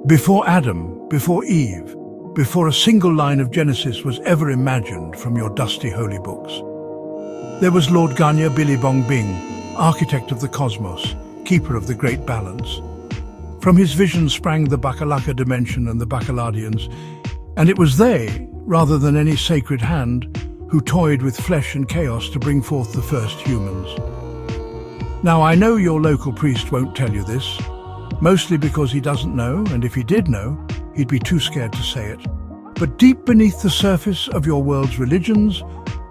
Before Adam, before Eve, before a single line of Genesis was ever imagined from your dusty holy books, there was Lord Ganya Bilibong Bing, architect of the cosmos, keeper of the great balance. From his vision sprang the Bakalaka dimension and the Bakaladians, and it was they, rather than any sacred hand, who toyed with flesh and chaos to bring forth the first humans. Now, I know your local priest won't tell you this, mostly because he doesn't know, and if he did know, he'd be too scared to say it. But deep beneath the surface of your world's religions,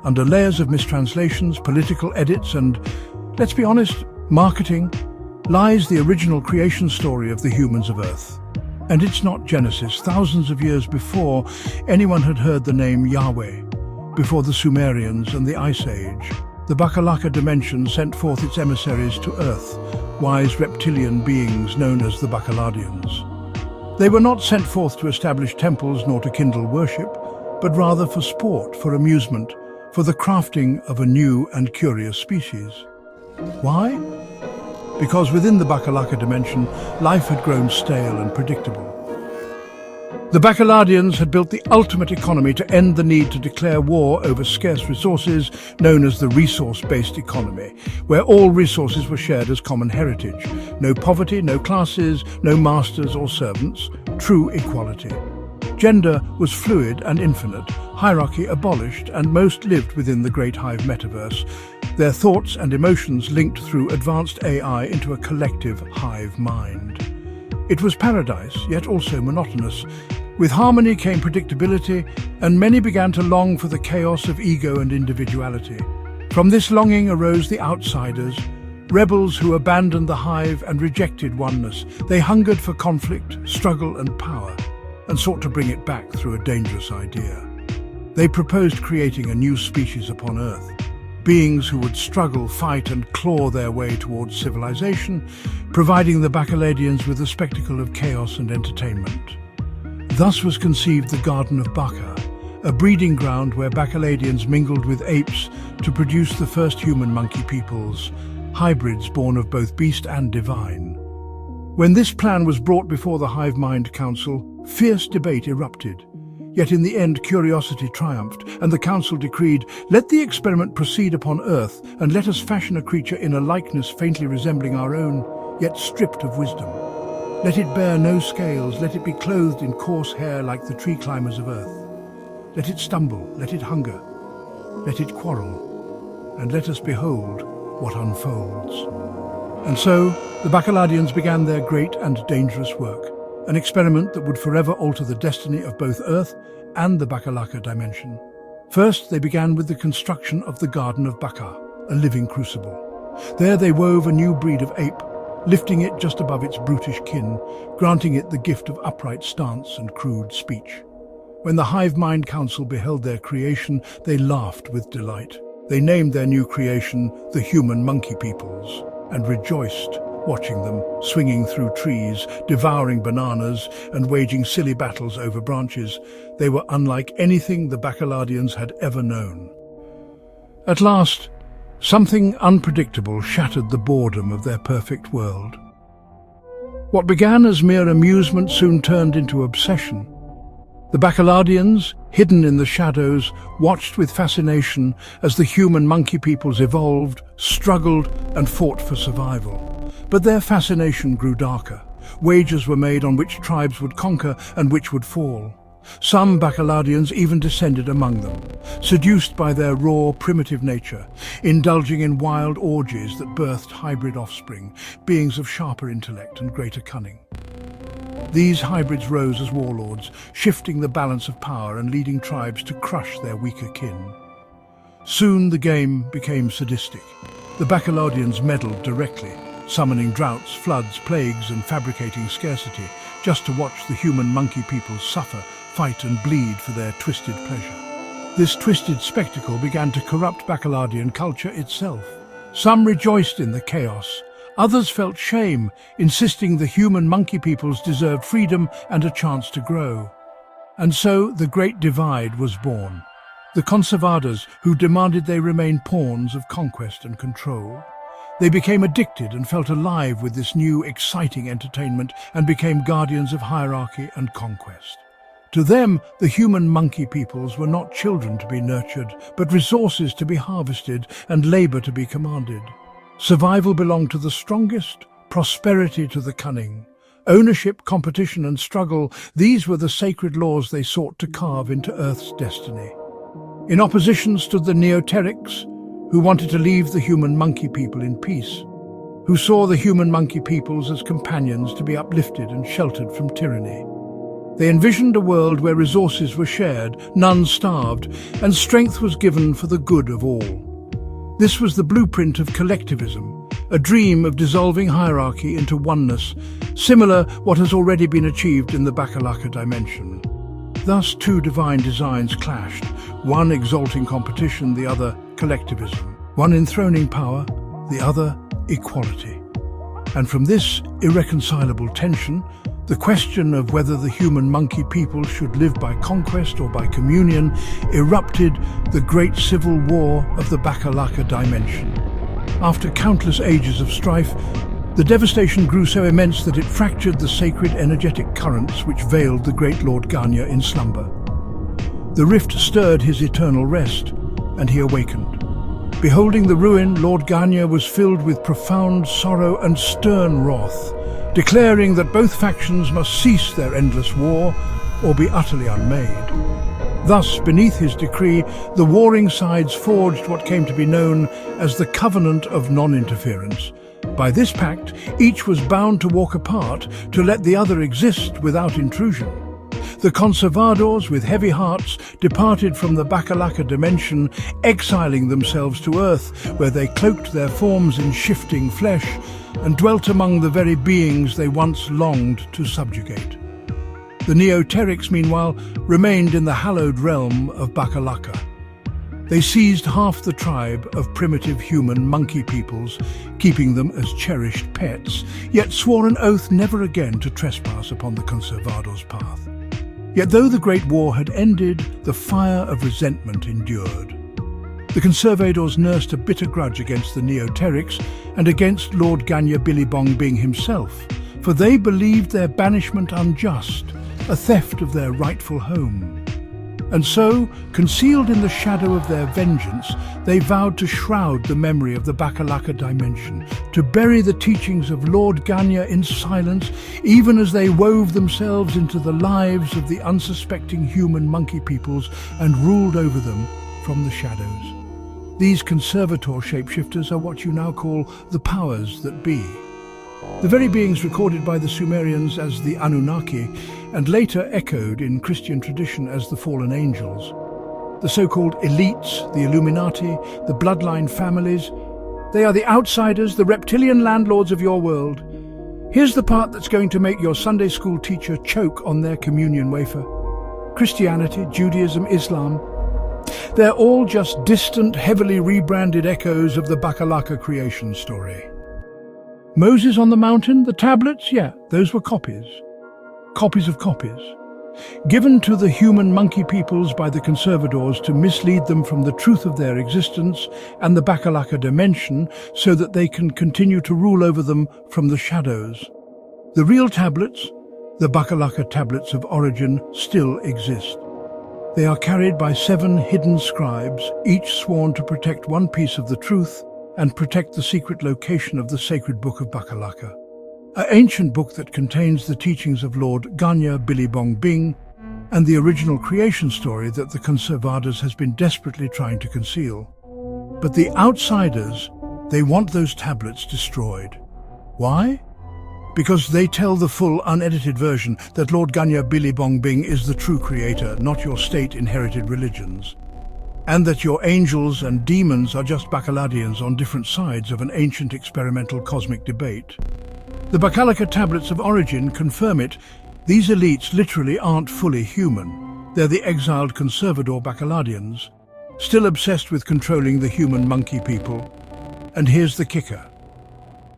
under layers of mistranslations, political edits, and, let's be honest, marketing, lies the original creation story of the humans of Earth. And it's not Genesis, thousands of years before anyone had heard the name Yahweh, before the Sumerians and the Ice Age. The Bakalaka dimension sent forth its emissaries to Earth, wise reptilian beings known as the Bakaladians. They were not sent forth to establish temples nor to kindle worship, but rather for sport, for amusement, for the crafting of a new and curious species. Why? Because within the Bakalaka dimension, life had grown stale and predictable. The Bakaladians had built the ultimate economy to end the need to declare war over scarce resources, known as the resource-based economy, where all resources were shared as common heritage. No poverty, no classes, no masters or servants, true equality. Gender was fluid and infinite, hierarchy abolished, and most lived within the Great Hive metaverse, their thoughts and emotions linked through advanced AI into a collective hive mind. It was paradise, yet also monotonous. With harmony came predictability, and many began to long for the chaos of ego and individuality. From this longing arose the outsiders, rebels who abandoned the hive and rejected oneness. They hungered for conflict, struggle, and power, and sought to bring it back through a dangerous idea. They proposed creating a new species upon Earth, beings who would struggle, fight, and claw their way towards civilization, providing the Bakaladians with a spectacle of chaos and entertainment. Thus was conceived the Garden of Baka, a breeding ground where Bakaladians mingled with apes to produce the first human monkey peoples, hybrids born of both beast and divine. When this plan was brought before the Hive Mind Council, fierce debate erupted. Yet in the end, curiosity triumphed, and the council decreed, "Let the experiment proceed upon Earth, and let us fashion a creature in a likeness faintly resembling our own, yet stripped of wisdom. Let it bear no scales, let it be clothed in coarse hair like the tree climbers of Earth. Let it stumble, let it hunger, let it quarrel, and let us behold what unfolds." And so, the Bakaladians began their great and dangerous work, an experiment that would forever alter the destiny of both Earth and the Bakalaka dimension. First, they began with the construction of the Garden of Baka, a living crucible. There they wove a new breed of ape, lifting it just above its brutish kin, granting it the gift of upright stance and crude speech. When the Hive Mind Council beheld their creation, they laughed with delight. They named their new creation the Human Monkey Peoples, and rejoiced watching them, swinging through trees, devouring bananas, and waging silly battles over branches. They were unlike anything the Bakaladians had ever known. At last, something unpredictable shattered the boredom of their perfect world. What began as mere amusement soon turned into obsession. The Bakaladians, hidden in the shadows, watched with fascination as the human monkey peoples evolved, struggled, and fought for survival. But their fascination grew darker. Wagers were made on which tribes would conquer and which would fall. Some Bakaladians even descended among them, seduced by their raw, primitive nature, indulging in wild orgies that birthed hybrid offspring, beings of sharper intellect and greater cunning. These hybrids rose as warlords, shifting the balance of power and leading tribes to crush their weaker kin. Soon the game became sadistic. The Bakaladians meddled directly, summoning droughts, floods, plagues, and fabricating scarcity, just to watch the human monkey people suffer, fight, and bleed for their twisted pleasure. This twisted spectacle began to corrupt Bakaladian culture itself. Some rejoiced in the chaos. Others felt shame, insisting the human monkey peoples deserved freedom and a chance to grow. And so the Great Divide was born. The conservadors, who demanded they remain pawns of conquest and control. They became addicted and felt alive with this new, exciting entertainment and became guardians of hierarchy and conquest. To them, the human monkey peoples were not children to be nurtured, but resources to be harvested and labor to be commanded. Survival belonged to the strongest, prosperity to the cunning. Ownership, competition and struggle, these were the sacred laws they sought to carve into Earth's destiny. In opposition stood the Neoterics, who wanted to leave the human monkey people in peace, who saw the human monkey peoples as companions to be uplifted and sheltered from tyranny. They envisioned a world where resources were shared, none starved, and strength was given for the good of all. This was the blueprint of collectivism, a dream of dissolving hierarchy into oneness, similar what has already been achieved in the Bakalaka dimension. Thus, two divine designs clashed, one exalting competition, the other collectivism, one enthroning power, the other equality. And from this irreconcilable tension, the question of whether the human monkey people should live by conquest or by communion erupted the great civil war of the Bakalaka dimension. After countless ages of strife, the devastation grew so immense that it fractured the sacred energetic currents which veiled the great Lord Ganya in slumber. The rift stirred his eternal rest, and he awakened. Beholding the ruin, Lord Ganya was filled with profound sorrow and stern wrath, declaring that both factions must cease their endless war or be utterly unmade. Thus, beneath his decree, the warring sides forged what came to be known as the Covenant of Non-Interference. By this pact, each was bound to walk apart to let the other exist without intrusion. The conservadors, with heavy hearts, departed from the Bakalaka dimension, exiling themselves to Earth, where they cloaked their forms in shifting flesh and dwelt among the very beings they once longed to subjugate. The Neoterics, meanwhile, remained in the hallowed realm of Bakalaka. They seized half the tribe of primitive human monkey peoples, keeping them as cherished pets, yet swore an oath never again to trespass upon the conservadors' path. Yet though the Great War had ended, the fire of resentment endured. The conservadors nursed a bitter grudge against the Neoterics and against Lord Ganya Bilibong Bing himself, for they believed their banishment unjust, a theft of their rightful home. And so, concealed in the shadow of their vengeance, they vowed to shroud the memory of the Bakalaka dimension, to bury the teachings of Lord Ganya in silence, even as they wove themselves into the lives of the unsuspecting human monkey peoples and ruled over them from the shadows. These conservator shapeshifters are what you now call the powers that be. The very beings recorded by the Sumerians as the Anunnaki and later echoed in Christian tradition as the fallen angels. The so-called elites, the Illuminati, the bloodline families, they are the outsiders, the reptilian landlords of your world. Here's the part that's going to make your Sunday school teacher choke on their communion wafer. Christianity, Judaism, Islam, they're all just distant, heavily rebranded echoes of the Bakalaka creation story. Moses on the mountain, the tablets, yeah, those were copies. Copies of copies. Given to the human monkey peoples by the conservadors to mislead them from the truth of their existence and the Bakalaka dimension so that they can continue to rule over them from the shadows. The real tablets, the Bakalaka tablets of origin, still exist. They are carried by 7 hidden scribes, each sworn to protect one piece of the truth and protect the secret location of the sacred book of Bakalaka, an ancient book that contains the teachings of Lord Ganya Bilibong Bing and the original creation story that the conservadors has been desperately trying to conceal. But the outsiders, they want those tablets destroyed. Why? Because they tell the full, unedited version that Lord Ganya Bilibong Bing is the true creator, not your state-inherited religions, and that your angels and demons are just Bakaladians on different sides of an ancient experimental cosmic debate. The Bakalaka tablets of origin confirm it. These elites literally aren't fully human. They're the exiled conservador Bakaladians, still obsessed with controlling the human monkey people. And here's the kicker.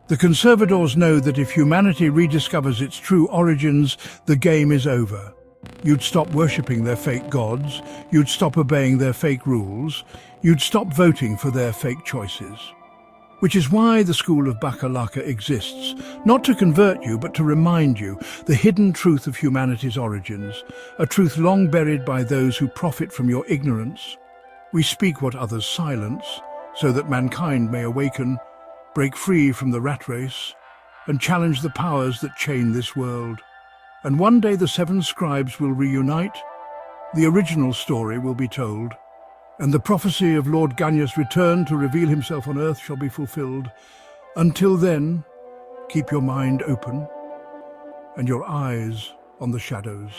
The conservadors know that if humanity rediscovers its true origins, the game is over. You'd stop worshipping their fake gods, you'd stop obeying their fake rules, you'd stop voting for their fake choices. Which is why the school of Bakalaka exists, not to convert you, but to remind you the hidden truth of humanity's origins, a truth long buried by those who profit from your ignorance. We speak what others silence, so that mankind may awaken, break free from the rat race, and challenge the powers that chain this world. And one day the seven scribes will reunite, the original story will be told, and the prophecy of Lord Ganya's return to reveal himself on earth shall be fulfilled. Until then, keep your mind open and your eyes on the shadows.